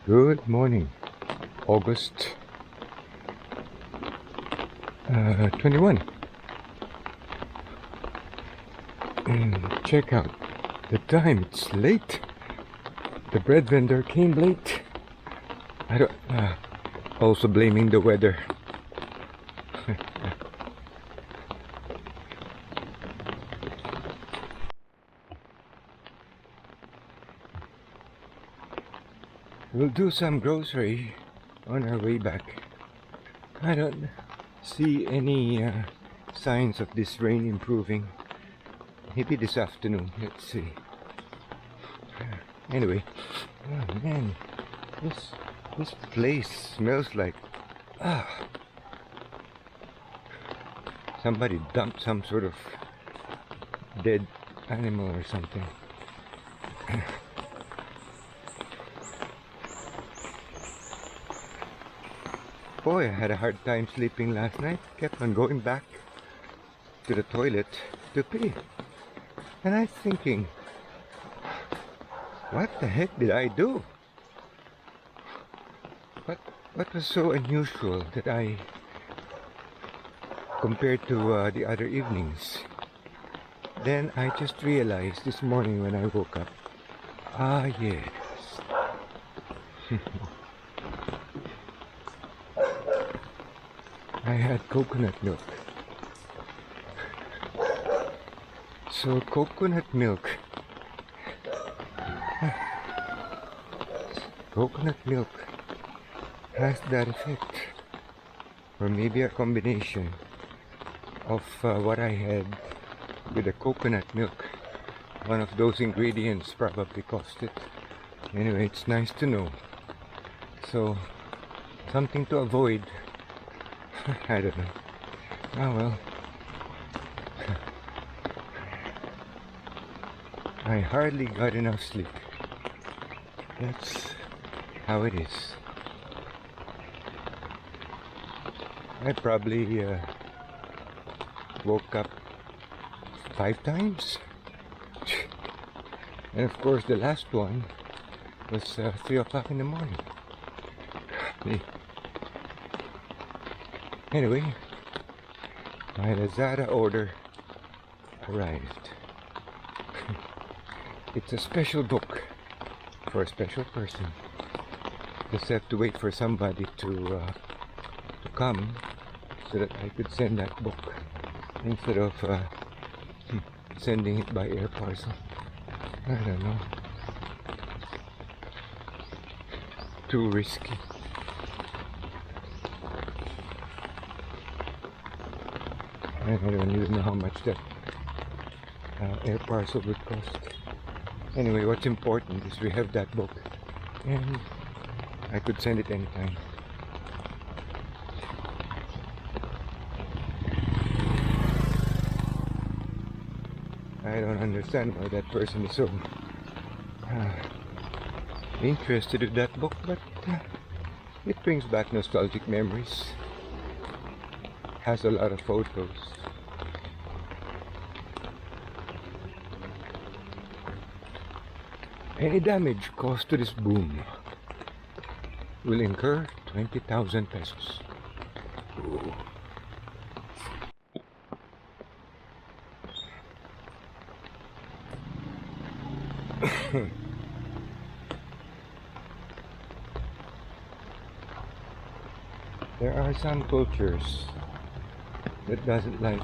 Good morning, August 21. And check out the time, it's late. The bread vendor came late. I don't, also blaming the weather. We'll do some grocery on our way back. I don't see any signs of this rain improving. Maybe this afternoon, let's see. Anyway, oh man, this place smells like somebody dumped some sort of dead animal or something. Boy, I had a hard time sleeping last night. Kept on going back to the toilet to pee. And I'm thinking, what the heck did I do? What was so unusual that I, compared to the other evenings? Then I just realized this morning when I woke up, yes. I had coconut milk. So coconut milk has that effect, or maybe a combination of what I had with the coconut milk. One of those ingredients probably caused it. Anyway, it's nice to know. So something to avoid. I don't know. Oh well. I hardly got enough sleep. That's how it is. I probably woke up 5 times. And of course the last one was 3 o'clock in the morning. Anyway, my Lazada order arrived. It's a special book for a special person. Just have to wait for somebody to come so that I could send that book instead of sending it by air parcel. I don't know. Too risky. I don't even know how much that air parcel would cost. Anyway, what's important is we have that book and I could send it anytime. I don't understand why that person is so interested in that book, but it brings back nostalgic memories. Has a lot of photos. Any damage caused to this boom will incur 20,000 pesos. Ooh. There are some cultures that doesn't like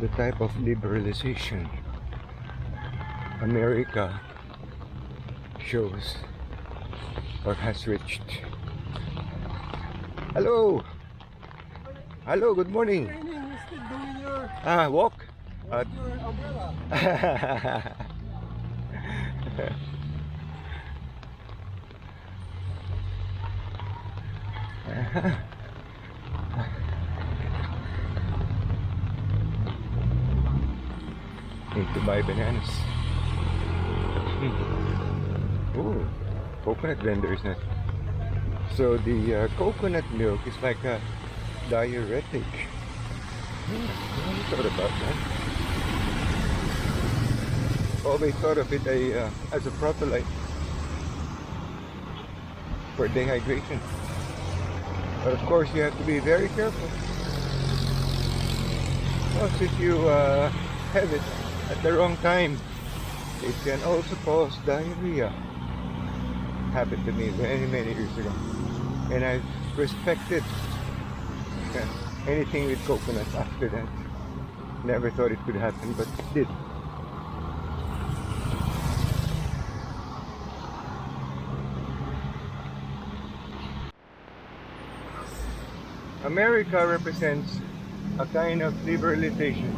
the type of liberalization America shows or has reached. Hello! Hello, good morning! Walk? Your umbrella. Need to buy bananas. Oh, coconut vendors. So the coconut milk is like a diuretic. I never thought about that. Always thought of it as a prototype. for dehydration. But of course, you have to be very careful. Because if you have it at the wrong time, it can also cause diarrhea. Happened to me many years ago. And I've respected anything with coconut after that. Never thought it could happen, but it did. America represents a kind of liberalization.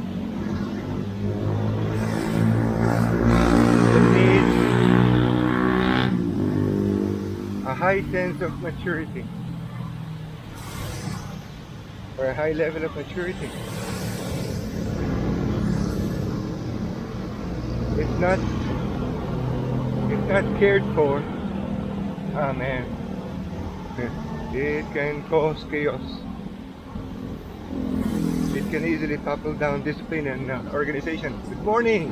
It needs a high sense of maturity, or a high level of maturity. It's not cared for. Ah man, it can cause chaos. It can easily topple down discipline and organization. Good morning.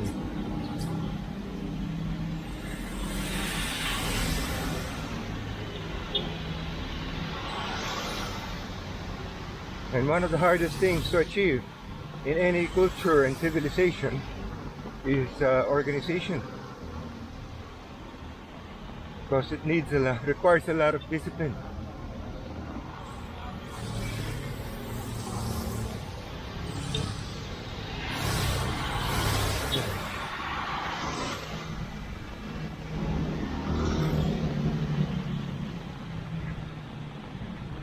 And one of the hardest things to achieve in any culture and civilization is organization, because it requires a lot of discipline.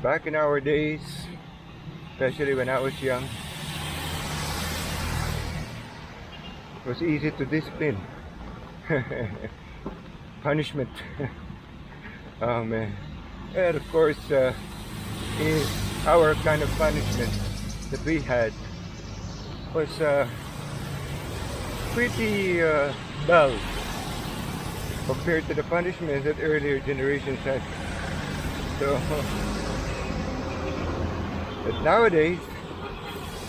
Back in our days, especially when I was young, it was easy to discipline. Punishment. Oh man. And of course, our kind of punishment that we had was pretty dull compared to the punishments that earlier generations had. So, but nowadays,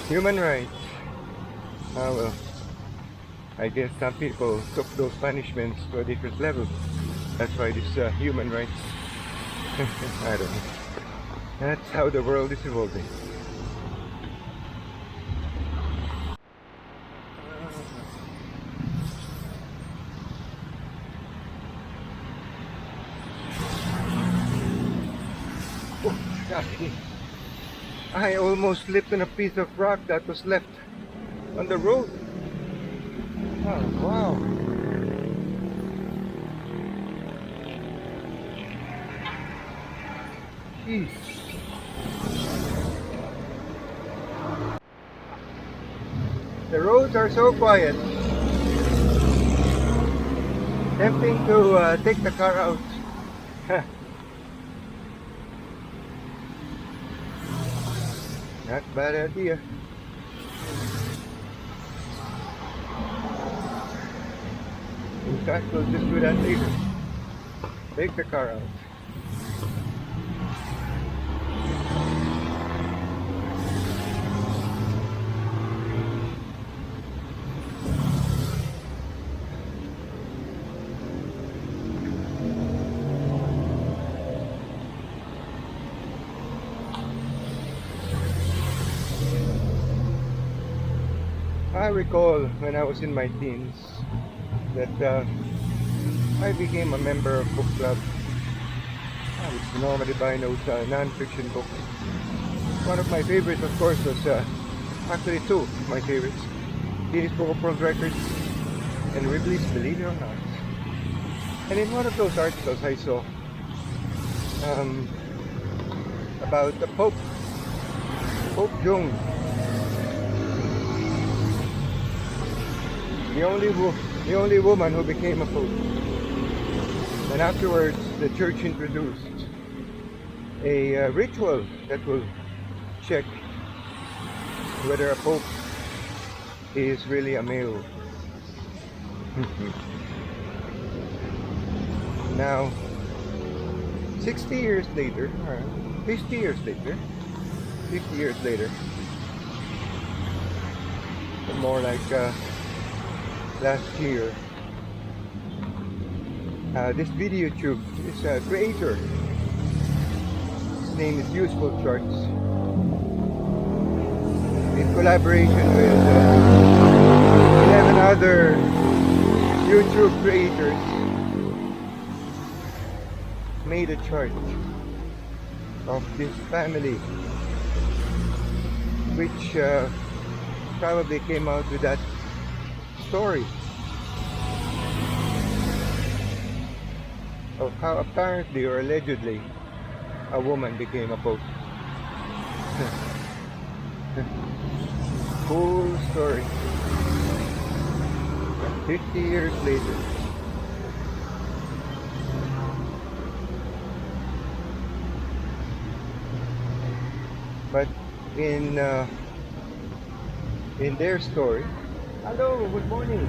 human rights. Oh well, I guess some people took those punishments to a different level. That's why this human rights. I don't know. That's how the world is evolving. Oh, gosh. I almost slipped on a piece of rock that was left on the road. Oh, wow. Jeez. The roads are so quiet. Tempting to take the car out. Not a bad idea. In fact, we'll just do that later. Take the car out. I recall when I was in my teens that I became a member of book club. I was normally buying those non-fiction books. One of my favorites, of course, was actually two of my favorites: Guinness Book of World Records and Ripley's Believe It or Not. And in one of those articles I saw about the Pope Joan. The only woman who became a pope. And afterwards, the church introduced a ritual that will check whether a pope is really a male. Now, 60 years later, or 50 years later, more like last year, this VideoTube, this creator name is Useful Shorts, in collaboration with 11 other YouTube creators, made a chart of this family, which probably came out with that story of how apparently or allegedly a woman became a pope. Cool story. 50 years later. But in their story, hello, good morning.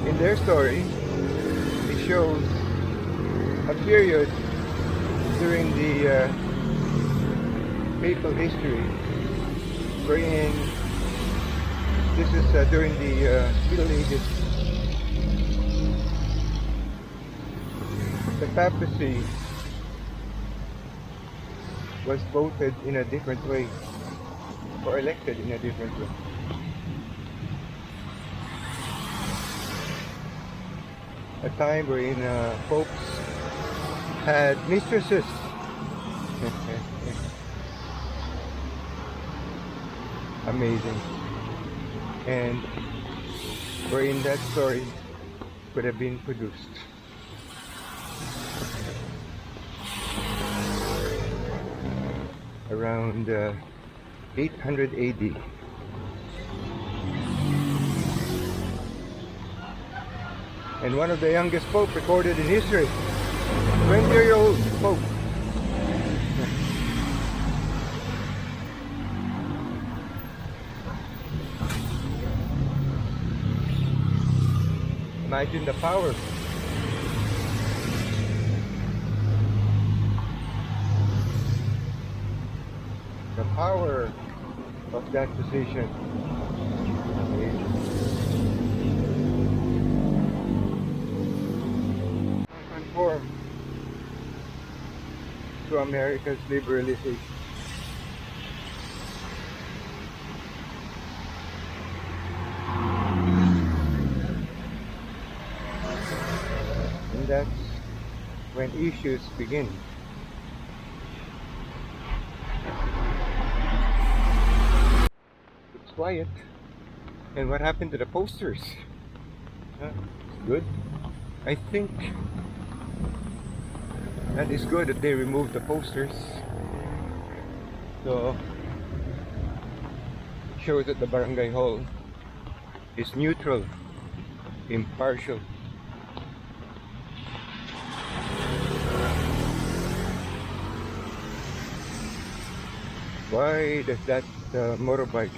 In their story, it shows a period during the papal history wherein this is during the Middle Ages. The papacy was voted in a different way, or elected in a different way. A time wherein popes had mistresses. Amazing. And wherein that story could have been produced. Around 800 AD. And one of the youngest pope recorded in history, 20-year-old pope. Imagine the power. The power of that position. Conform to America's liberalization. And that's when issues begin. It's quiet. And what happened to the posters? Good. I think that is good that they removed the posters. So it shows that the barangay hall is neutral, impartial. Why does that motorbike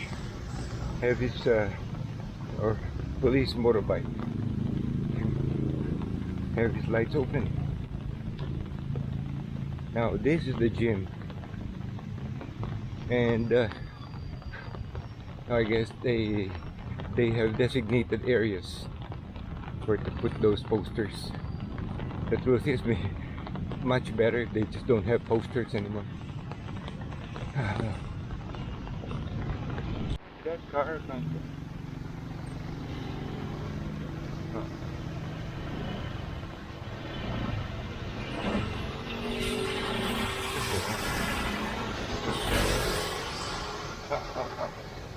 have his or police motorbike have his lights open? Now this is the gym, and I guess they have designated areas where to put those posters. The truth is, much better if they just don't have posters anymore. That car comes.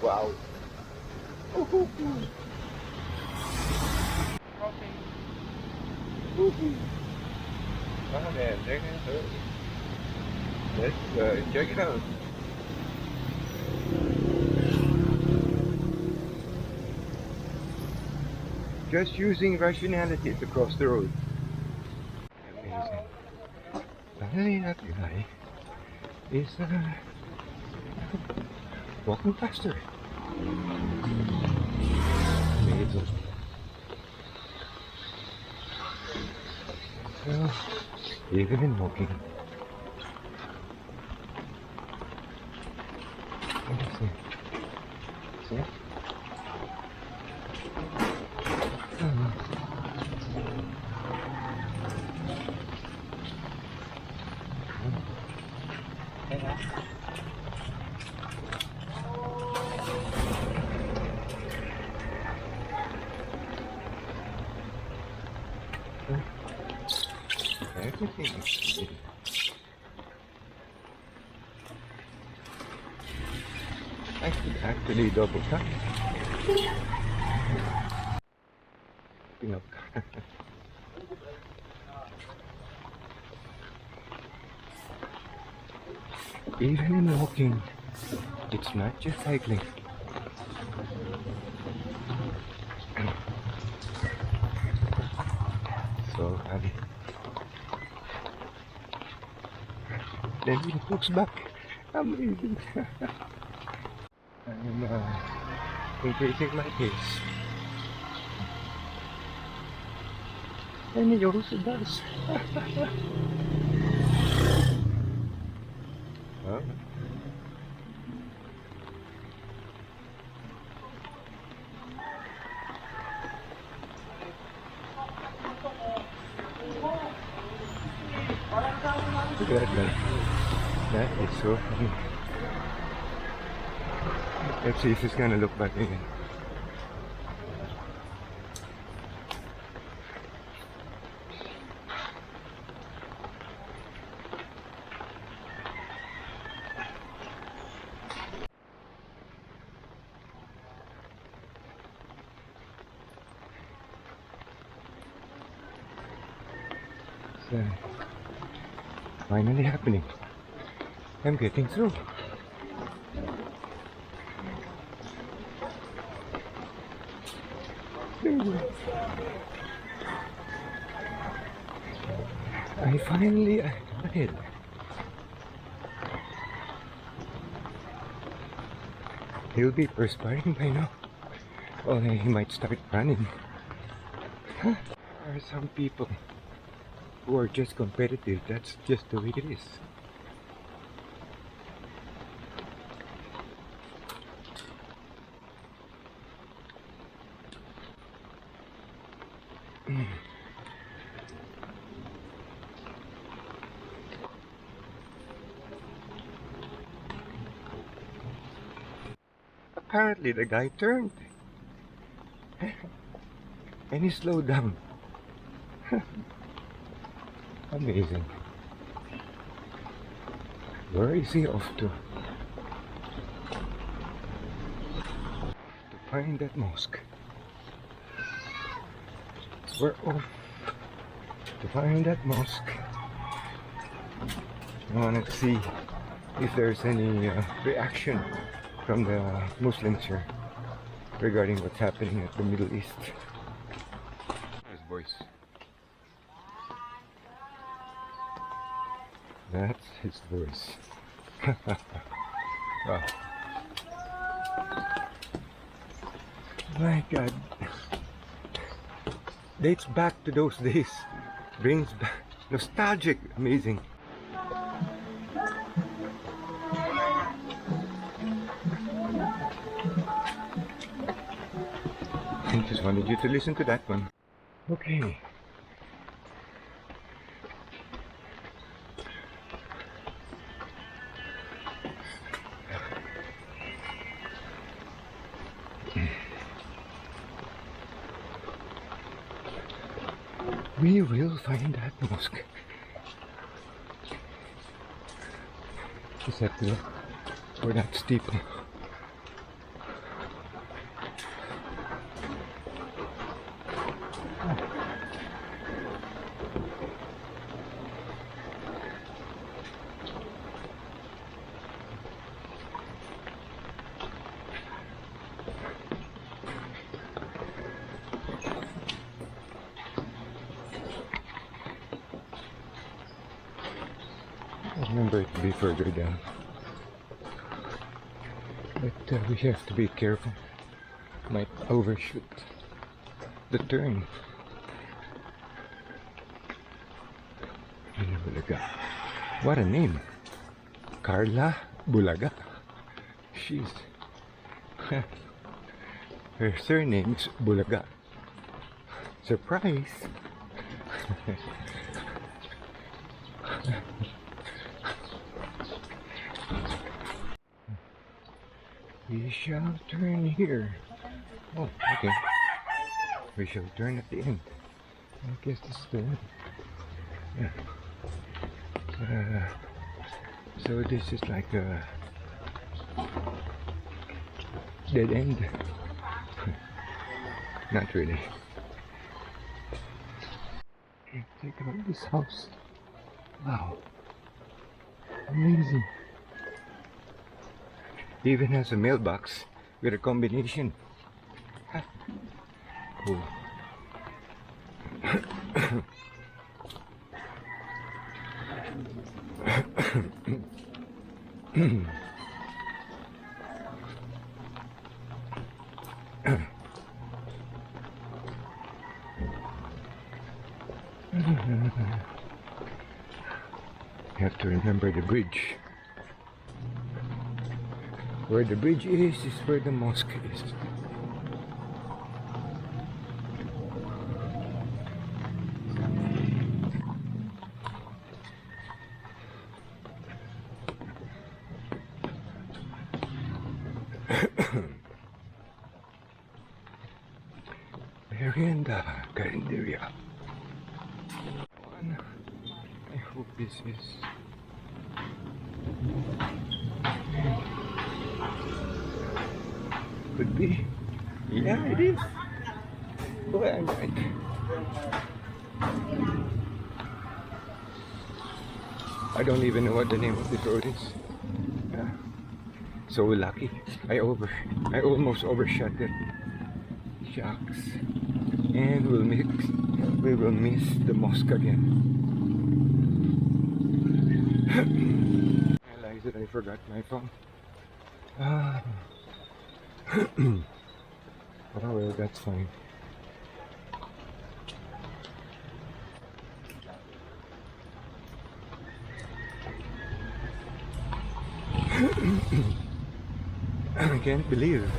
Wow. Oh man, they're gonna hurt. Let's check it out. Just using rationality to cross the road. Amazing. Finally, that guy is walking faster. Amazing. So, even in walking. Let's see. See? Everything is ready. I could actually double tap. Look. Even in walking, it's not just cycling. So heavy. Then he looks back. Amazing. I'm increasing my pace. And he also does. Well, look at that guy. That is so funny. Let's see if he's gonna look back again. It's finally happening. I'm getting through. I finally ahead. He'll be perspiring by now. Well, he might start running. There are some people who are just competitive. That's just the way it is. Apparently the guy turned and he slowed down. Amazing. Where is he off to? To find that mosque. We're off to find that mosque. I want to see if there's any reaction from the Muslims here regarding what's happening at the Middle East. His voice. That's his voice. Wow. My God. Dates back to those days. Brings back nostalgic. Amazing. I just wanted you to listen to that one. Okay. We will find that mosque. Just have to look for that steeple. Remember it to be further down, but we have to be careful. Might overshoot the turn. Bulaga. What a name, Carla Bulaga. She's her surname's Bulaga. Surprise. We shall turn here. Oh, okay. We shall turn at the end. I guess this is the one. Yeah. So this is like a dead end. Not really. Check out this house. Wow. Amazing. It even has a mailbox with a combination. Cool. You have to remember the bridge. Where the bridge is where the mosque is. Merienda Carinderia. I hope this is. Could be. Yeah, it is. Boy, I'm right. I don't even know what the name of this road is. Yeah. So lucky. I almost overshot it. Shucks. And we will miss the mosque again. I realized that I forgot my phone. Oh well, that's fine. I can't believe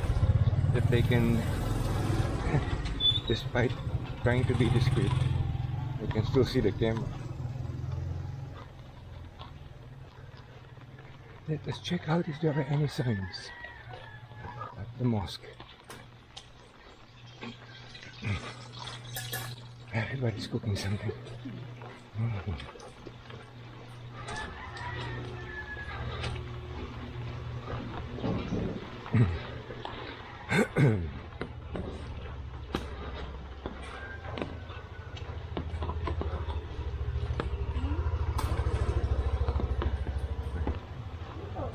that they can, despite trying to be discreet, they can still see the camera. Let us check out if there are any signs at the mosque. Everybody's cooking something.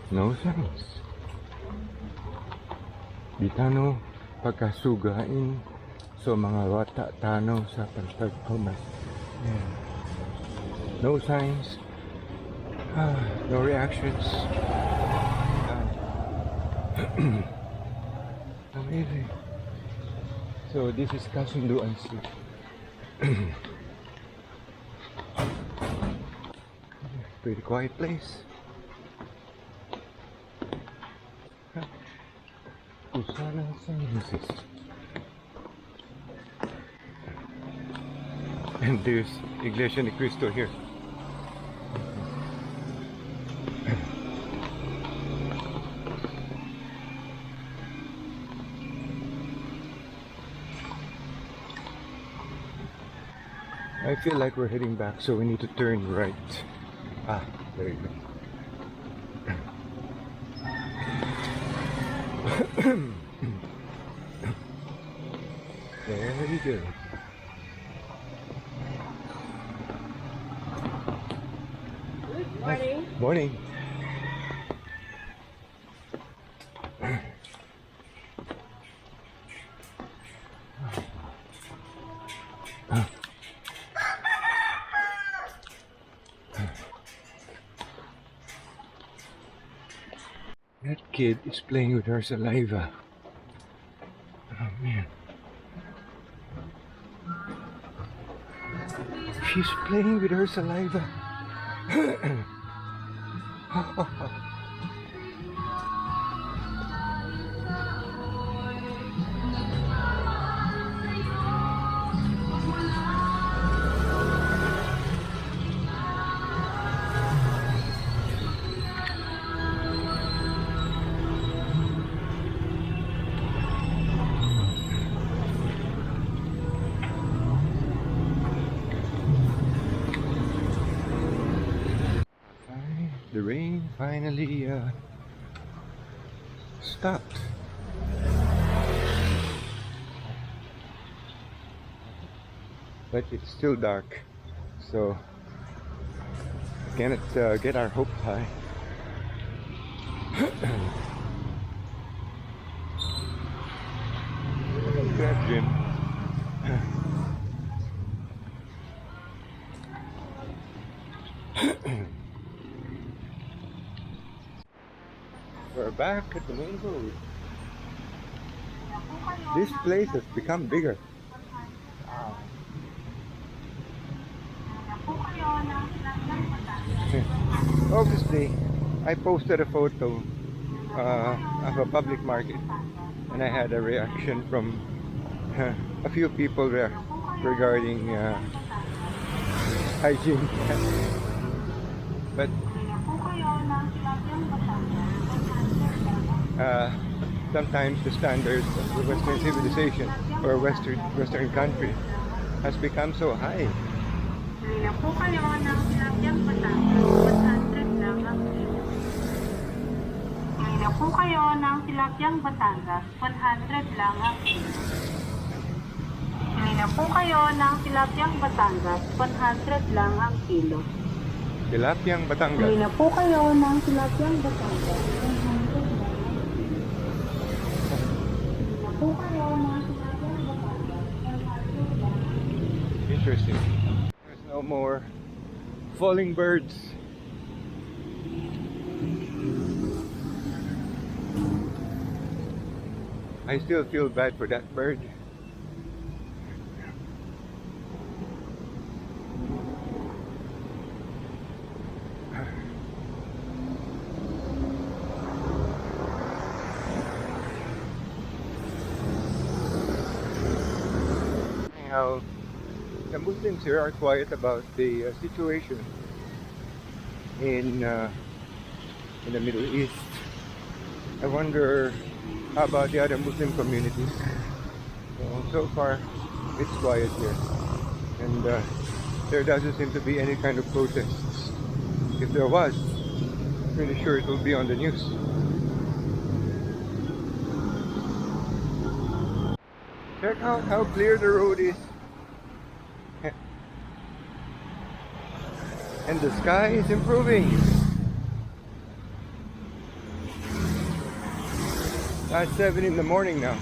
No signs. Di tano pagkasugain so mga wata tano sa pagpagpamas. Yeah. No signs. No reactions. Amazing. So this is Kasunduan Street. Pretty quiet place. Usana Sciences. And there's Iglesia ni Cristo here. I feel like we're heading back, so we need to turn right. Ah, there you go. There you go. Good morning. Morning. That kid is playing with her saliva. Oh man. She's playing with her saliva. the rain finally stopped. But it's still dark, so I cannot get our hopes high. Grab Jim. We're back at the main road. This place has become bigger. Obviously, I posted a photo of a public market, and I had a reaction from a few people there regarding hygiene. But sometimes the standards of the Western civilization or Western country has become so high. Bili na po kayo ng tilapiyang Batangas, 100 lang ang kilo. Bili na po kayo ng tilapiyang Batangas, 100 lang ang kilo. Bili na po kayo ng tilapiyang Batangas, 100 lang ang kilo. Tilapiyang Batangas. Bili na po kayo ng tilapiyang Batangas, 100 lang ang kilo. Bili na po kayo ng tilapiyang Batangas, 100 lang. Interesting. There's no more falling birds. I still feel bad for that bird. Anyhow, the Muslims here are quiet about the situation in the Middle East. I wonder how about the other Muslim communities. So far, it's quiet here, and there doesn't seem to be any kind of protests. If there was, I'm pretty sure it will be on the news. Check out how clear the road is. And the sky is improving. It's 7 in the morning now.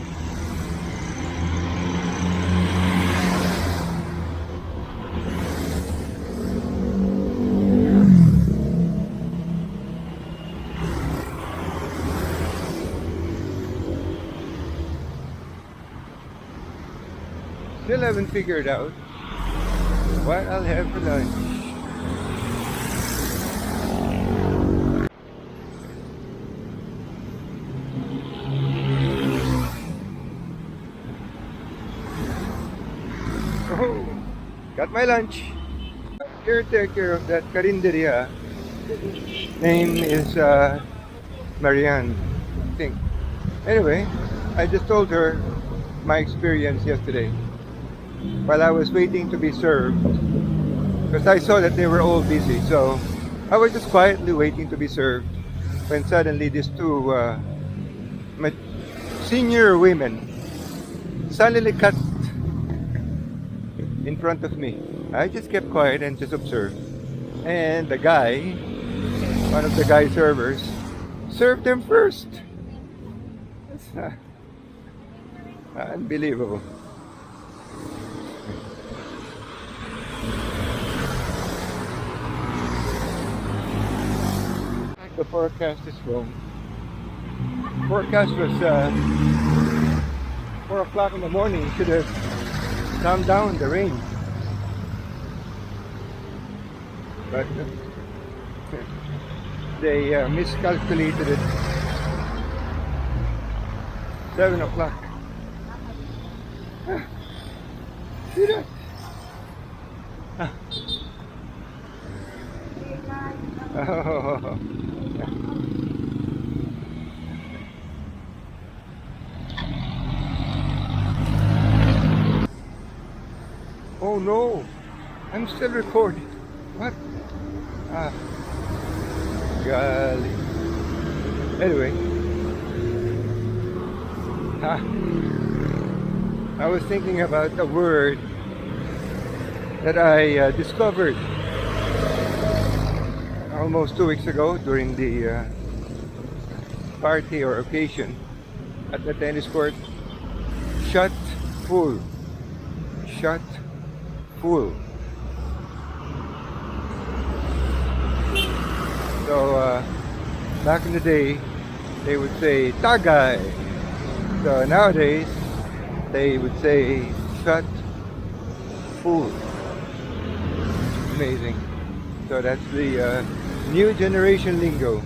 Still haven't figured out what I'll have for lunch. Oh, got my lunch. Caretaker of that carinderia. Name is Marianne, I think. Anyway, I just told her my experience yesterday while I was waiting to be served, because I saw that they were all busy. So I was just quietly waiting to be served when suddenly these two senior women suddenly cut in front of me. I just kept quiet and just observed. And the guy, one of the guy servers, served them first. That's unbelievable. The forecast is wrong. Forecast was 4 o'clock in the morning. It should have calmed down the rain. But they miscalculated it. 7 o'clock. See that? Oh. Oh no, I'm still recording. What? Golly. Anyway, I was thinking about a word that I discovered almost 2 weeks ago during the party or occasion at the tennis court. Shut full. Shut full. So back in the day, they would say tagay. So nowadays, they would say shut full. Amazing. So that's the new generation lingo.